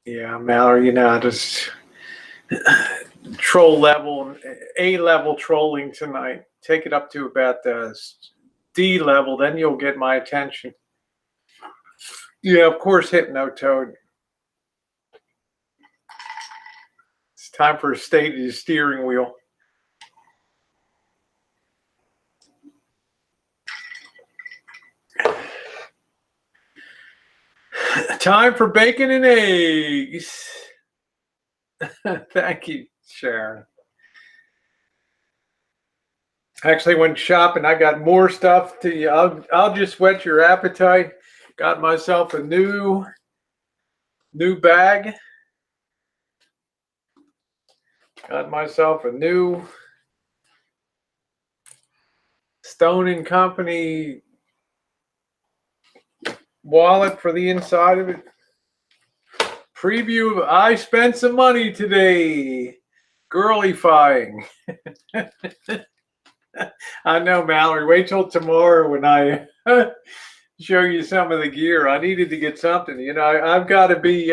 Yeah, Mallory, just troll level, A level trolling tonight. Take it up to about the D level, then you'll get my attention. Yeah, of course, Hypnotoad. It's Time for a state of the steering wheel. Time for bacon and eggs. Thank you, Sharon. Actually went shopping. I got more stuff to you. I'll just whet your appetite. Got myself a new bag. Got myself a new Stone & Company wallet for the inside of it. Preview of I spent some money today. Girlifying. I know, Mallory. Wait till tomorrow when I show you some of the gear. I needed to get something. You know, I've got to be.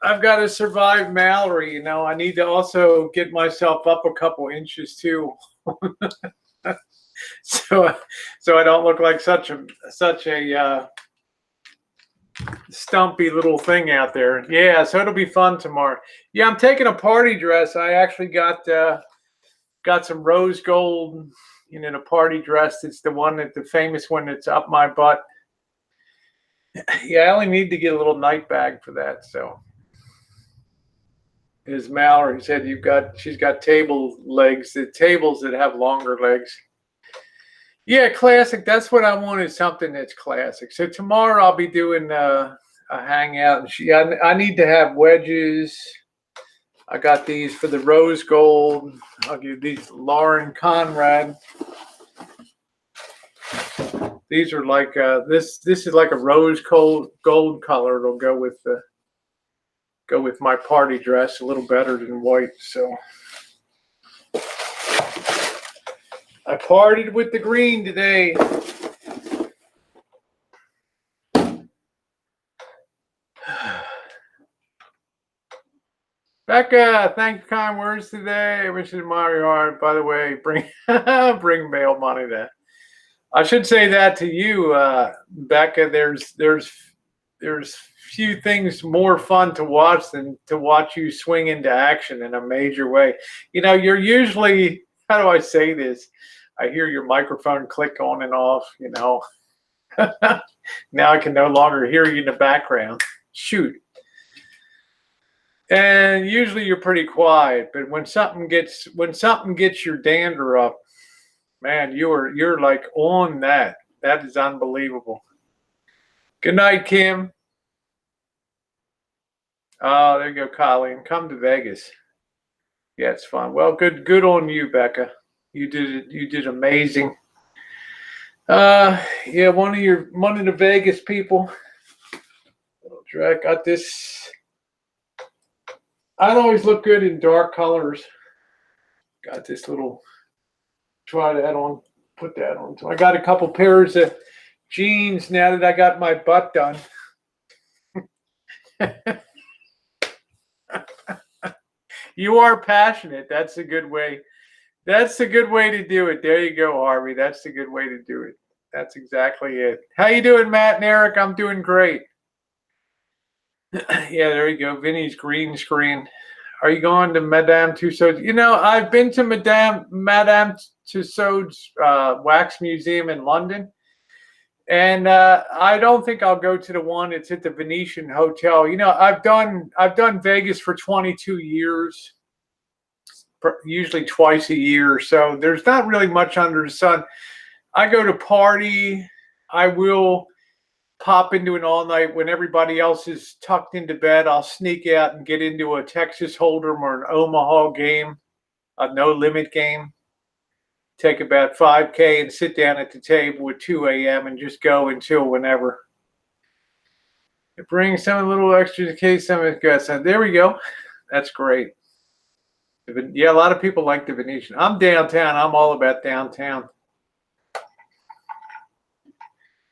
I've got to survive Mallory. You know, I need to also get myself up a couple inches too, so I don't look like such a stumpy little thing out there. Yeah, so it'll be fun tomorrow. Yeah, I'm taking a party dress. I actually got some rose gold in a party dress. It's the one the famous one that's up my butt. Yeah, I only need to get a little night bag for that. So as Mallory said, she's got table legs, the tables that have longer legs. Yeah, classic. That's what I want, is something that's classic. So tomorrow I'll be doing a hangout. And I need to have wedges. I got these for the rose gold. I'll give these Lauren Conrad. These are like this is like a rose gold color. It'll go with my party dress a little better than white. So I partied with the green today. Becca, thank you, kind words today. I wish you admire your heart. By the way, bring bail money. That I should say that to you, Becca. There's few things more fun to watch than to watch you swing into action in a major way. You know, you're usually, how do I say this? I hear your microphone click on and off, you know. Now I can no longer hear you in the background. Shoot. And usually you're pretty quiet, but when something gets your dander up, man, you're like on that. That is unbelievable. Good night, Kim. Oh, there you go, Colleen. Come to Vegas. Yeah, it's fun. Well, good on you, Becca. You did amazing. Yeah, one of the Vegas people. Drag got this. I don't always look good in dark colors. Got this little. Try that on. Put that on. So I got a couple pairs of jeans now that I got my butt done. You are passionate. That's a good way. That's a good way to do it. There you go, Harvey. That's a good way to do it. That's exactly it. How you doing, Matt and Eric? I'm doing great. Yeah, there you go. Vinny's green screen. Are you going to Madame Tussauds? You know, I've been to Madame Tussauds wax museum in London, and I don't think I'll go to the one. It's at the Venetian Hotel. You know, I've done Vegas for 22 years, usually twice a year. So there's not really much under the sun. I go to party. I will pop into an all night when everybody else is tucked into bed. I'll sneak out and get into a Texas Hold'em or an Omaha game, a no limit game. Take about 5K and sit down at the table at 2 a.m. and just go until whenever. It brings some a little extra in case some of it goes. There we go. That's great. Yeah, a lot of people like the Venetian. I'm downtown. I'm all about downtown.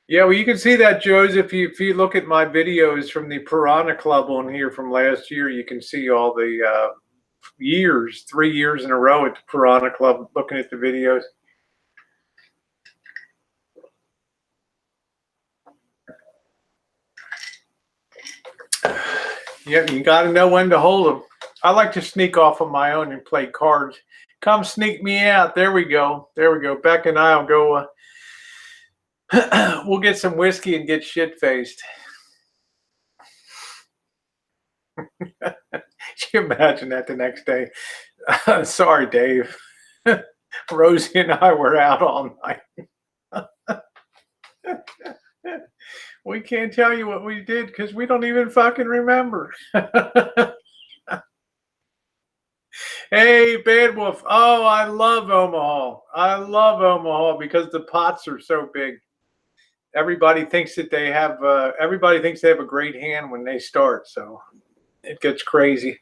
Yeah, well, you can see that, Joseph. If you look at my videos from the Piranha Club on here from last year, you can see all the 3 years in a row at the Piranha Club, looking at the videos. Yeah, you got to know when to hold them. I like to sneak off on my own and play cards. Come sneak me out. There we go. There we go. Beck and I will go. We'll get some whiskey and get shit-faced. Can you imagine that the next day? Sorry, Dave. Rosie and I were out all night. We can't tell you what we did because we don't even fucking remember. Hey, Bad Wolf. Oh, I love Omaha. I love Omaha because the pots are so big. Everybody thinks that they have. Everybody thinks they have a great hand when they start. So it gets crazy.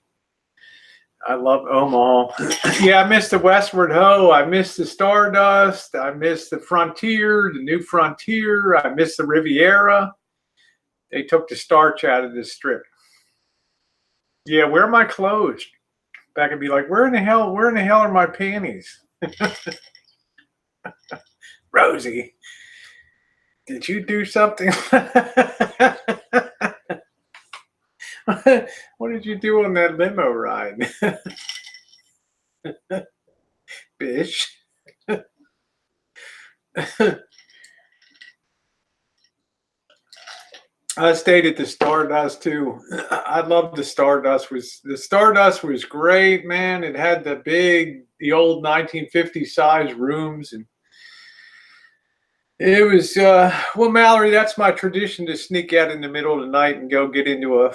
I love Omaha. Yeah, I miss the Westward Ho. I miss the Stardust. I miss the Frontier, the New Frontier. I miss the Riviera. They took the starch out of this strip. Yeah, where are my clothes? Back and be like, where in the hell are my panties? Rosie, did you do something? What did you do on that limo ride? Bitch. I stayed at the Stardust too. I love the Stardust. The Stardust was great, man. It had the old 1950 size rooms, and it was well, Mallory, that's my tradition to sneak out in the middle of the night and go get into a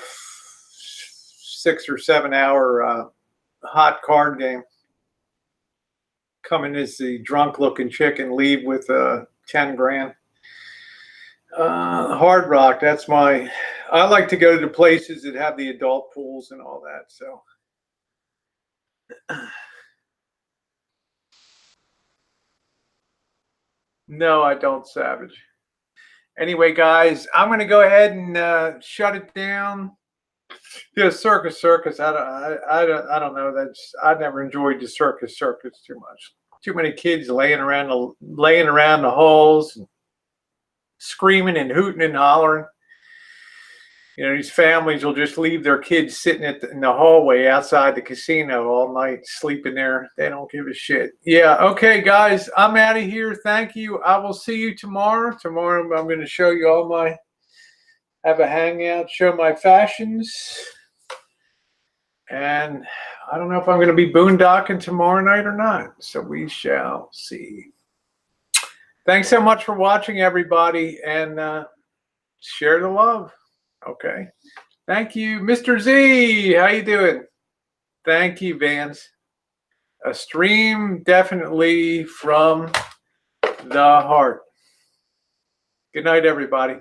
6 or 7 hour hot card game. Come in as the drunk looking chick and leave with 10 grand. Hard Rock, that's I like to go to the places that have the adult pools and all that. So no, I don't, Savage. Anyway, guys, I'm going to go ahead and shut it down. Yeah, circus. I don't know. I never enjoyed the circus too much. Too many kids laying around the halls and screaming and hooting and hollering. You know, these families will just leave their kids sitting in the hallway outside the casino all night, sleeping there. They don't give a shit. Yeah, okay, guys, I'm out of here. Thank you. I will see you tomorrow. Tomorrow I'm going to show you have a hangout, show my fashions. And I don't know if I'm going to be boondocking tomorrow night or not. So we shall see. Thanks so much for watching, everybody. And share the love. Okay. Thank you. Mr. Z, how you doing? Thank you, Vance. A stream definitely from the heart. Good night, everybody.